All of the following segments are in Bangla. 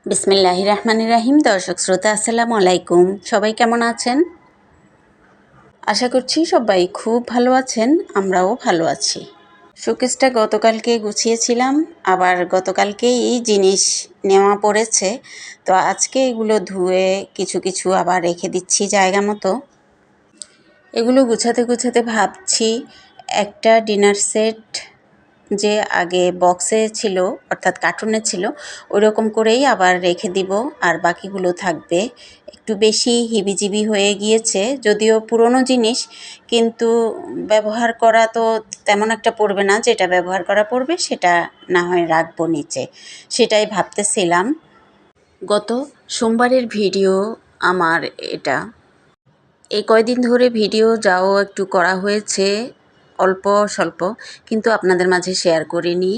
বিসমিল্লাহির রহমানির রহিম। দর্শক শ্রোতা আসসালামু আলাইকুম। সবাই কেমন আছেন? আশা করছি সবাই খুব ভালো আছেন, আমরাও ভালো আছি। শোকেসটা গতকালকে গুছিয়েছিলাম, আবার গতকালকেই জিনিস নেওয়া পড়েছে, তো আজকে এগুলো ধুয়ে কিছু কিছু আবার রেখে দিচ্ছি জায়গা মতো। এগুলো গুছাতে গুছাতে ভাবছি একটা ডিনার সেট যে আগে বক্সে ছিল অর্থাৎ কার্টুনে ছিল ওই রকম করেই আবার রেখে দিব, আর বাকিগুলো থাকবে। একটু বেশি হিবিজিবি হয়ে গিয়েছে, যদিও পুরনো জিনিস, কিন্তু ব্যবহার করা তো তেমন একটা পড়বে না। যেটা ব্যবহার করা পড়বে সেটা না হয় রাখবো নিচে, সেটাই ভাবতেছিলাম। গত সোমবারের ভিডিও আমার এটা। এই কয়দিন ধরে ভিডিও যাও একটু করা হয়েছে, অল্প স্বল্প, কিন্তু আপনাদের মাঝে শেয়ার করিনি।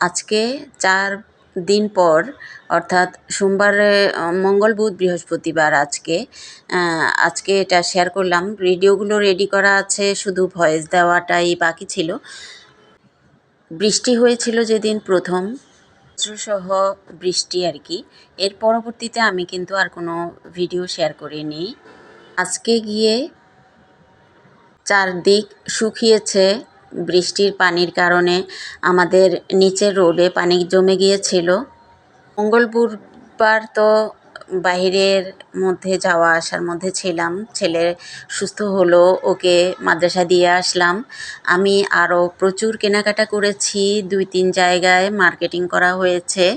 আজকে 4 দিন পর, অর্থাৎ সোমবারে মঙ্গল বুধ বৃহস্পতিবার, আজকে এটা শেয়ার করলাম। ভিডিওগুলো রেডি করা আছে, শুধু ভয়েস দেওয়াটাই বাকি ছিল। বৃষ্টি হয়েছিল যেদিন প্রথম, বজ্রসহ বৃষ্টি আর কি। এর পরবর্তীতে আমি কিন্তু আর কোনো ভিডিও শেয়ার করিনি। আজকে গিয়ে চারদিক শুকিয়েছে বৃষ্টির পানির কারণে। আমাদের নিচের রোডে পানি জমে গিয়েছিল। মঙ্গল বুধবার তো বাইরের মধ্যে যাওয়া আসার মধ্যে ছিলাম। ছেলে সুস্থ হলো, ওকে মাদ্রাসা দিয়ে আসলাম। আমি আরও প্রচুর কেনাকাটা করেছি, 2-3 জায়গায় মার্কেটিং করা হয়েছে।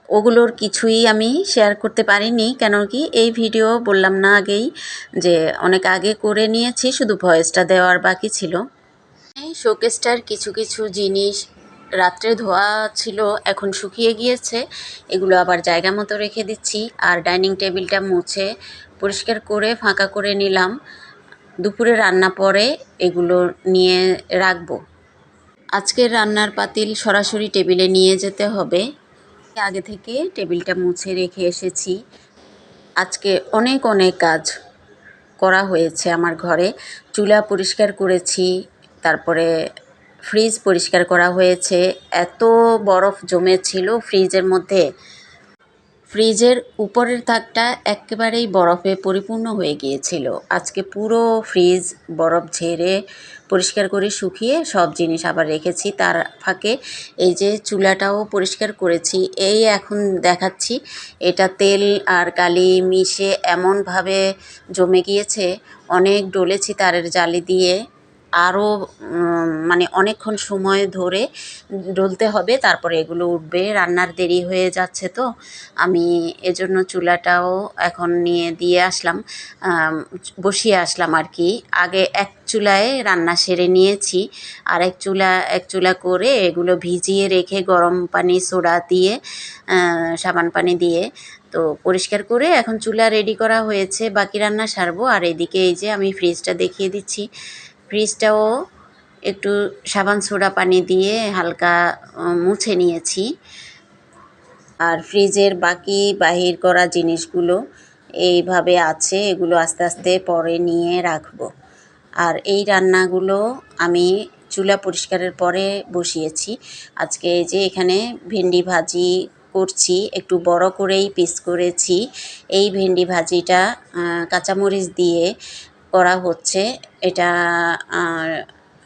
ওগুলোর কিছুই আমি শেয়ার করতে পারিনি, কেন কি এই ভিডিও বললাম না আগেই যে অনেক আগে করে নিয়েছি, শুধু ভয়েসটা দেওয়ার বাকি ছিল। এই শোকেসটার কিছু কিছু জিনিস রাত্রে ধোয়া ছিল, এখন শুকিয়ে গিয়েছে, এগুলো আবার জায়গা মতো রেখে দিচ্ছি। আর ডাইনিং টেবিলটা মুছে পরিষ্কার করে ফাঁকা করে নিলাম। দুপুরে রান্না পরে এগুলো নিয়ে রাখবো। আজকের রান্নার পাতিল সরাসরি টেবিলে নিয়ে যেতে হবে। আগে থেকে টেবিলটা মুছে রেখে এসেছি। আজকে অনেক অনেক কাজ করা হয়েছে আমার ঘরে। চুলা পরিষ্কার করেছি, তারপরে ফ্রিজ পরিষ্কার করা হয়েছে। এত বরফ জমেছিল ফ্রিজের মধ্যে, ফ্রিজের উপরের তাকটা একেবারেই বরফে পরিপূর্ণ হয়ে গিয়েছিল। আজকে পুরো ফ্রিজ বরফ ঝেড়ে পরিষ্কার করে শুকিয়ে সব জিনিস আবার রেখেছি। তার ফাঁকে এই যে চুলাটাও পরিষ্কার করেছি। এই এখন দেখাচ্ছি, এটা তেল আর কালি মিশে এমনভাবে জমে গিয়েছে, অনেক ডলেছি তারের জালি দিয়ে। আরও মানে অনেকক্ষণ সময় ধরে ডলতে হবে, তারপরে এগুলো উঠবে। রান্নার দেরি হয়ে যাচ্ছে, তো আমি এজন্য চুলাটাও এখন নিয়ে দিয়ে আসলাম, বসিয়ে আসলাম আর কি। আগে এক চুলায় রান্না সেরে নিয়েছি, আর এক চুলা করে এগুলো ভিজিয়ে রেখে গরম পানি সোডা দিয়ে সাবান পানি দিয়ে তো পরিষ্কার করে এখন চুলা রেডি করা হয়েছে। বাকি রান্না সারবো। আর এদিকে এই যে আমি ফ্রিজটা দেখিয়ে দিচ্ছি, ফ্রিজটাও একটু সাবান সোডা পানি দিয়ে হালকা মুছে নিয়েছি। আর ফ্রিজের বাকি বাহির করা জিনিসগুলো এইভাবে আছে, এগুলো আস্তে আস্তে পরে নিয়ে রাখবো। আর এই রান্নাগুলো আমি চুলা পরিষ্কারের পরে বসিয়েছি। আজকে এই যে এখানে ভেন্ডি ভাজি করছি, একটু বড় করেই পিস করেছি। এই ভেন্ডি ভাজিটা কাঁচামরিচ দিয়ে করা হচ্ছে। এটা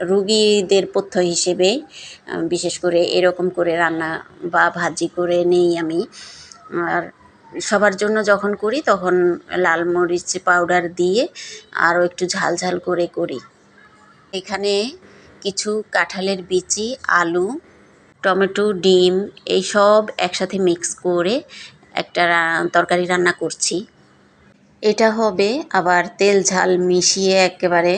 রুগীদের পথ্য হিসেবে বিশেষ করে এরকম করে রান্না বা ভাজি করে নেই আমি। আর সবার জন্য যখন করি তখন লাল মরিচ পাউডার দিয়ে আরও একটু ঝাল ঝাল করে করি। এখানে কিছু কাঁঠালের বিচি, আলু, টমেটো, ডিম এই সব একসাথে মিক্স করে একটা তরকারি রান্না করছি। এটা হবে আবার তেল ঝাল মিশিয়ে একেবারে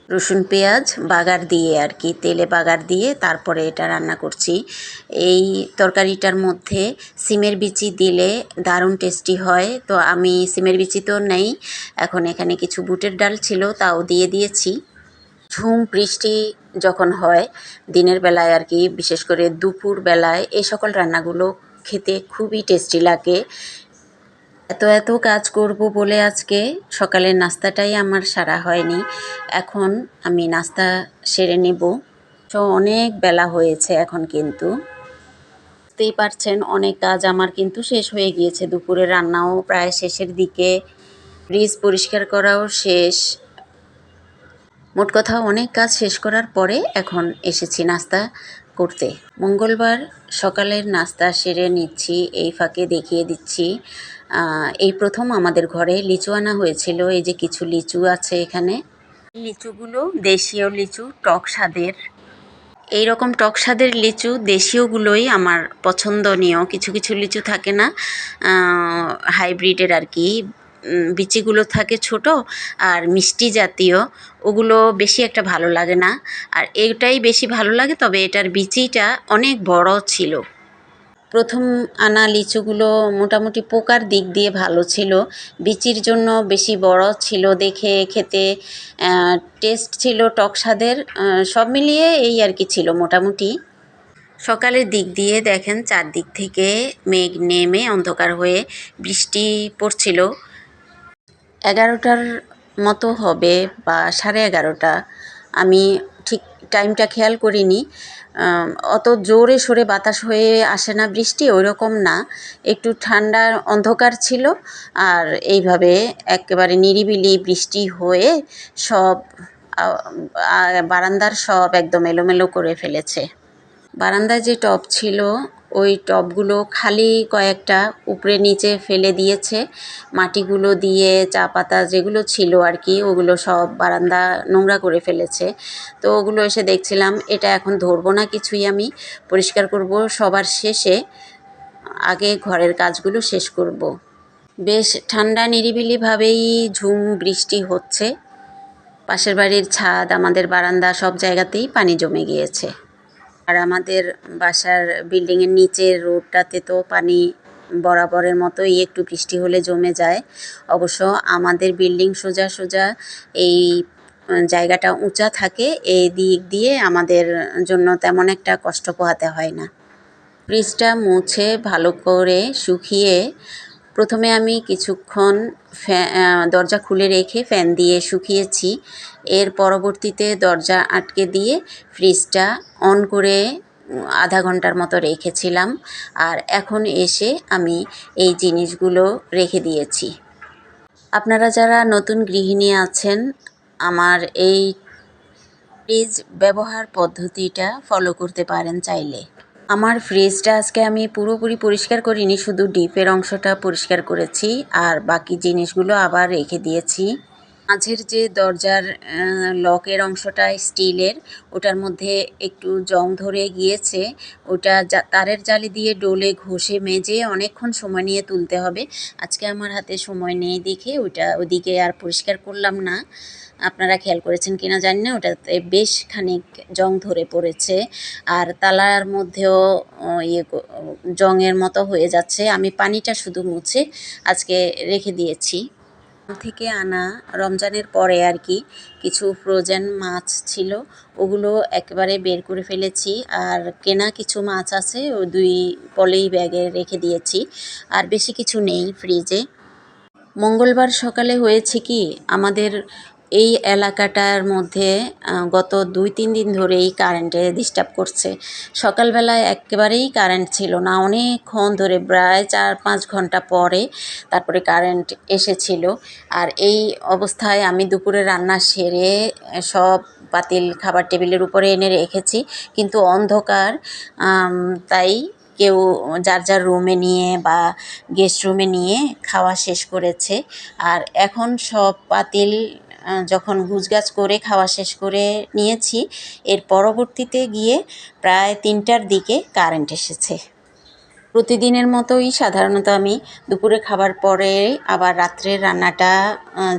রসুন পেঁয়াজ বাগার দিয়ে আর কি, তেলে বাগার দিয়ে তারপরে এটা রান্না করছি। এই তরকারিটার মধ্যে সিমের বিচি দিলে দারুণ টেস্টি হয়। তো আমি সিমের বিচি তো নেই, এখন এখানে কিছু বুটের ডাল ছিল তাও দিয়ে দিয়েছি। ঝুম বৃষ্টি যখন হয় দিনের বেলায় আর কি, বিশেষ করে দুপুর বেলায় এই সকল রান্নাগুলো খেতে খুবই টেস্টি লাগে। এত কাজ করব বলে আজকে সকালের নাস্তাটাই আমার সারা হয়নি। এখন আমি নাস্তা সেরে নেব। তো অনেক বেলা হয়েছে এখন, কিন্তু বুঝতেই পারছেন অনেক কাজ আমার কিন্তু শেষ হয়ে গিয়েছে। দুপুরের রান্নাও প্রায় শেষের দিকে, ফ্রিজ পরিষ্কার করাও শেষ। মোট কথা অনেক কাজ শেষ করার পরে এখন এসেছি নাস্তা করতে। মঙ্গলবার সকালের নাস্তা সেরে নিচ্ছি, এই ফাঁকে দেখিয়ে দিচ্ছি। এই প্রথম আমাদের ঘরে লিচু আনা হয়েছিল। এই যে কিছু লিচু আছে এখানে। লিচুগুলো দেশীয় লিচু, টক স্বাদের। এই রকম টক স্বাদের লিচু দেশীয়গুলোই আমার পছন্দনীয়। কিছু কিছু লিচু থাকে না হাইব্রিডের আর কি, বিচিগুলো থাকে ছোট আর মিষ্টি জাতীয়, ওগুলো বেশি একটা ভালো লাগে না। আর এটাই বেশি ভালো লাগে, তবে এটার বিচিটা অনেক বড় ছিল। প্রথম আনা লিচুগুলো মোটামুটি পোকার দিক দিয়ে ভালো ছিল, বিচির জন্য বেশি বড় ছিল দেখে, খেতে টেস্ট ছিল টক স্বাদের, সব মিলিয়ে এই আর কি ছিল মোটামুটি। সকালের দিক দিয়ে দেখেন চারদিক থেকে মেঘ নেমে অন্ধকার হয়ে বৃষ্টি পড়ছিল। 11টার মতো হবে বা 11:30, আমি ঠিক টাইমটা খেয়াল করিনি। অত জোরে সোরে বাতাস হয়ে আসে না বৃষ্টি, ওই রকম না, একটু ঠান্ডা অন্ধকার ছিল। আর এইভাবে একেবারে নিরিবিলি বৃষ্টি হয়ে সব বারান্দার সব একদম এলোমেলো করে ফেলেছে। বারান্দায় যে টব ছিল ওই টবগুলো খালি কয়েকটা উপরে নিচে ফেলে দিয়েছে, মাটিগুলো দিয়ে চা পাতা যেগুলো ছিল আর কি ওগুলো সব বারান্দা নোংরা করে ফেলেছে। তো ওগুলো এসে দেখছিলাম, এটা এখন ধরবো না কিছুই, আমি পরিষ্কার করব সবার শেষে, আগে ঘরের কাজগুলো শেষ করব। বেশ ঠান্ডা নিরিবিলিভাবেই ঝুম বৃষ্টি হচ্ছে। পাশের বাড়ির ছাদ, আমাদের বারান্দা, সব জায়গাতেই পানি জমে গিয়েছে। আর আমাদের বাসার বিল্ডিংয়ের নিচের রোডটাতে তো পানি বরাবরের মতোই একটু বৃষ্টি হলে জমে যায়। অবশ্য আমাদের বিল্ডিং সোজা সোজা এই জায়গাটা উঁচা থাকে, এই দিক দিয়ে আমাদের জন্য তেমন একটা কষ্ট পোহাতে হয় না। ফ্রিজটা মুছে ভালো করে শুকিয়ে প্রথমে আমি কিছুক্ষণ দরজা খুলে রেখে ফ্যান দিয়ে শুকিয়েছি। এর পরবর্তীতে দরজা আটকে দিয়ে ফ্রিজটা অন করে আধা ঘন্টার মতো রেখেছিলাম। আর এখন এসে আমি এই জিনিসগুলো রেখে দিয়েছি। আপনারা যারা নতুন গৃহিণী আছেন, আমার এই ফ্রিজ ব্যবহার পদ্ধতিটা ফলো করতে পারেন চাইলে। আমার ফ্রিজটা আজকে আমি পুরোপুরি পরিষ্কার করিনি, শুধু ডিপের অংশটা পরিষ্কার করেছি আর বাকি জিনিসগুলো আবার রেখে দিয়েছি। মাঝের যে দরজার লকের অংশটা স্টিলের, ওটার মধ্যে একটু জং ধরে গিয়েছে, ওটা তারের জালি দিয়ে ডলে ঘষে মেজে অনেকক্ষণ সময় নিয়ে তুলতে হবে। আজকে আমার হাতে সময় নেই দেখে ওদিকে আর পরিষ্কার করলাম না। আপনারা খেয়াল করেছেন কিনা জানি না, ওটাতে বেশ খানিক জং ধরে পড়েছে আর তালার মধ্যেও জংয়ের মতো হয়ে যাচ্ছে। আমি পানিটা শুধু মুছে আজকে রেখে দিয়েছি। থেকে আনা রমজানের পরে আর কি কিছু ফ্রোজেন মাছ ছিল, ওগুলো একেবারে বের করে ফেলেছি। আর কেনা কিছু মাছ আছে, ও 2 পলি ব্যাগে রেখে দিয়েছি। আর বেশি কিছু নেই ফ্রিজে। মঙ্গলবার সকালে হয়েছে কি, আমাদের এই এলাকাটার মধ্যে গত 2-3 দিন ধরেই কারেন্টে ডিস্টার্ব করছে। সকালবেলায় একেবারেই কারেন্ট ছিল না, অনেকক্ষণ ধরে প্রায় 4-5 ঘন্টা পরে তারপরে কারেন্ট এসেছিল। আর এই অবস্থায় আমি দুপুরে রান্না সেরে সব পাতিল খাবার টেবিলের উপরে এনে রেখেছি, কিন্তু অন্ধকার, তাই কেউ যার যার রুমে নিয়ে বা গেস্ট রুমে নিয়ে খাওয়া শেষ করেছে। আর এখন সব পাতিল যখন গুছগাছ করে খাওয়া শেষ করে নিয়েছি, এর পরবর্তীতে গিয়ে প্রায় 3টার দিকে কারেন্ট এসেছে। প্রতিদিনের মতোই সাধারণত আমি দুপুরে খাবার পরে আবার রাত্রের রান্নাটা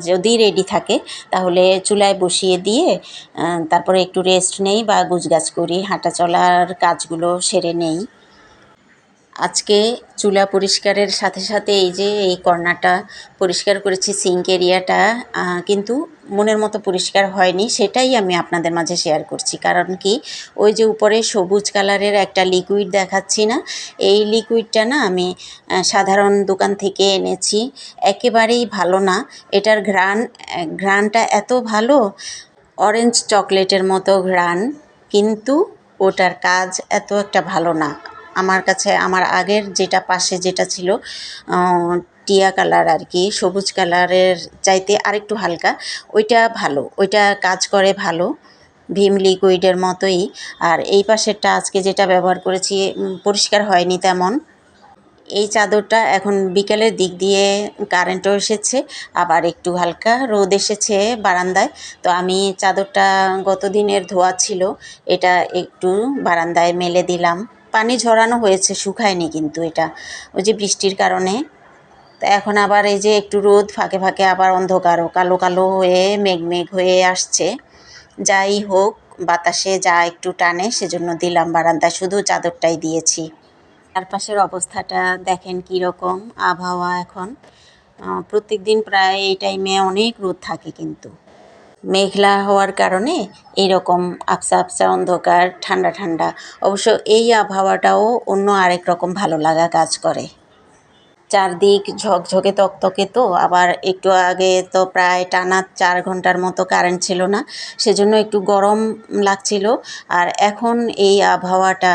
যদি রেডি থাকে তাহলে চুলায় বসিয়ে দিয়ে তারপরে একটু রেস্ট নেই বা গুছগাছ করি, হাঁটা চলার কাজগুলো সেরে নেই। আজকে চুলা পরিষ্কারের সাথে সাথে এই যে এই কর্নারটা পরিষ্কার করেছি, সিঙ্ক এরিয়াটা কিন্তু মনের মতো পরিষ্কার হয়নি, সেটাই আমি আপনাদের মাঝে শেয়ার করছি। কারণ কি, ওই যে উপরে সবুজ কালারের একটা লিকুইড দেখাচ্ছি না, এই লিকুইডটা না আমি সাধারণ দোকান থেকে এনেছি, একেবারেই ভালো না। এটার ঘ্রাণটা এত ভালো, অরেঞ্জ চকলেটের মতো ঘ্রাণ, কিন্তু ওটার কাজ এত একটা ভালো না। আমার কাছে আমার আগের যেটা পাশে যেটা ছিল টিয়া কালার আর কি, সবুজ কালারের চাইতে আরেকটু হালকা, ওইটা ভালো, ওইটা কাজ করে ভালো, ভিম লিকুইডের মতোই। আর এই পাশেরটা আজকে যেটা ব্যবহার করেছি পরিষ্কার হয়নি তেমন। এই চাদরটা এখন বিকেলের দিক দিয়ে কারেন্টও এসেছে, আবার একটু হালকা রোদ এসেছে বারান্দায়। তো আমি চাদরটা গত দিনের ধোয়া ছিল, এটা একটু বারান্দায় মেলে দিলাম। পানি ঝরানো হয়েছে, শুকায়নি কিন্তু এটা, ওই যে বৃষ্টির কারণে। তো এখন আবার এই যে একটু রোদ, ফাঁকে ফাঁকে আবার অন্ধকারও, কালো কালো হয়ে মেঘ মেঘ হয়ে আসছে। যাই হোক, বাতাসে যা একটু টানে সেজন্য দিলাম বারান্দায়, শুধু চাদরটাই দিয়েছি। চারপাশের অবস্থাটা দেখেন কীরকম আবহাওয়া এখন। প্রত্যেক দিন প্রায় এই টাইমে অনেক রোদ থাকে, কিন্তু মেঘলা হওয়ার কারণে এইরকম আবসা আবসা অন্ধকার, ঠান্ডা ঠান্ডা। অবশ্য এই আবহাওয়াটাও অন্য আরেক রকম ভালো লাগা কাজ করে। চারদিক ঝকঝকে তকতকে, তো আবার একটু আগে তো প্রায় টানা 4 ঘন্টার মতো কারেন্ট ছিল না, সেজন্য একটু গরম লাগছিল। আর এখন এই আবহাওয়াটা,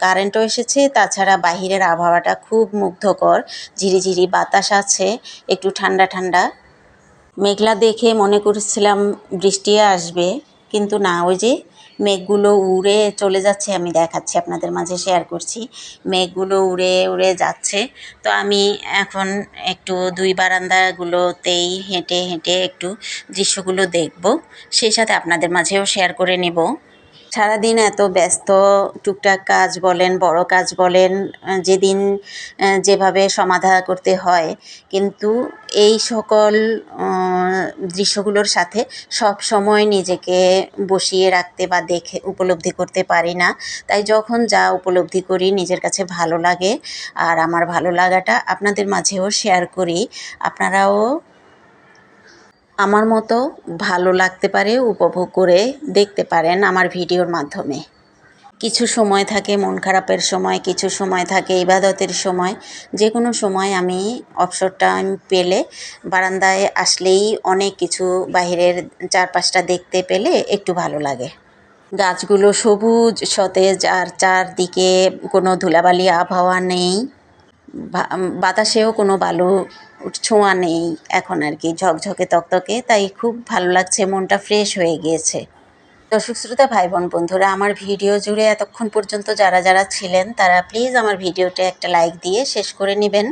কারেন্টও এসেছে, তাছাড়া বাহিরের আবহাওয়াটা খুব মুগ্ধকর, ঝিরিঝিরি বাতাস আছে, একটু ঠান্ডা ঠান্ডা। মেঘলা দেখে মনে করেছিলাম বৃষ্টি আসবে, কিন্তু না, ওই যে মেঘগুলো উড়ে চলে যাচ্ছে। আমি দেখাচ্ছি, আপনাদের মাঝে শেয়ার করছি, মেঘগুলো উড়ে উড়ে যাচ্ছে। তো আমি এখন একটু দুই বারান্দাগুলোতেই হেঁটে হেঁটে একটু দৃশ্যগুলো দেখব, সেই সাথে আপনাদের মাঝেও শেয়ার করে নেব। সারাদিন এত ব্যস্ত, টুকটাক কাজ বলেন, বড় কাজ বলেন, যেদিন যেভাবে সমাধা করতে হয়, কিন্তু এই সকল দৃশ্যগুলোর সাথে সব সময় নিজেকে বসিয়ে রাখতে বা দেখে উপলব্ধি করতে পারি না। তাই যখন যা উপলব্ধি করি নিজের কাছে ভালো লাগে, আর আমার ভালো লাগাটা আপনাদের মাঝেও শেয়ার করি। আপনারাও আমার মতো ভালো লাগতে পারে, উপভোগ করে দেখতে পারেন আমার ভিডিওর মাধ্যমে। কিছু সময় থাকে মন খারাপের সময়, কিছু সময় থাকে ইবাদতের সময়। যে কোনো সময় আমি অবসর টাইম পেলে বারান্দায় আসলেই অনেক কিছু বাহিরের চারপাশটা দেখতে পেলে একটু ভালো লাগে। গাছগুলো সবুজ সতেজ, আর চারদিকে কোনো ধুলাবালি আবহাওয়া নেই, বাতাসেও কোনো বালু ছোঁয়া নেই এখন আর কি, ঝকঝকে তকতকে। তাই খুব ভালো লাগছে, মনটা ফ্রেশ হয়ে গিয়েছে। দর্শক শ্রোতা, ভাই বোন বন্ধুরা, আমার ভিডিও জুড়ে এতক্ষণ পর্যন্ত যারা যারা ছিলেন তারা প্লিজ আমার ভিডিওতে একটা লাইক দিয়ে শেষ করে নেবেন,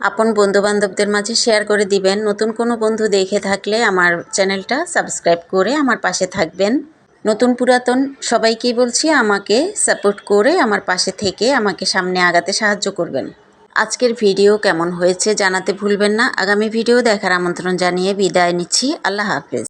আপন বন্ধুবান্ধবদের মাঝে শেয়ার করে দিবেন। নতুন কোনো বন্ধু দেখে থাকলে আমার চ্যানেলটা সাবস্ক্রাইব করে আমার পাশে থাকবেন। নতুন পুরাতন সবাইকেই বলছি, আমাকে সাপোর্ট করে আমার পাশে থেকে আমাকে সামনে আগাতে সাহায্য করবেন। আজকের ভিডিও কেমন হয়েছে জানাতে ভুলবেন না। আগামী ভিডিও দেখার আমন্ত্রণ জানিয়ে বিদায় নিচ্ছি। আল্লাহ হাফেজ।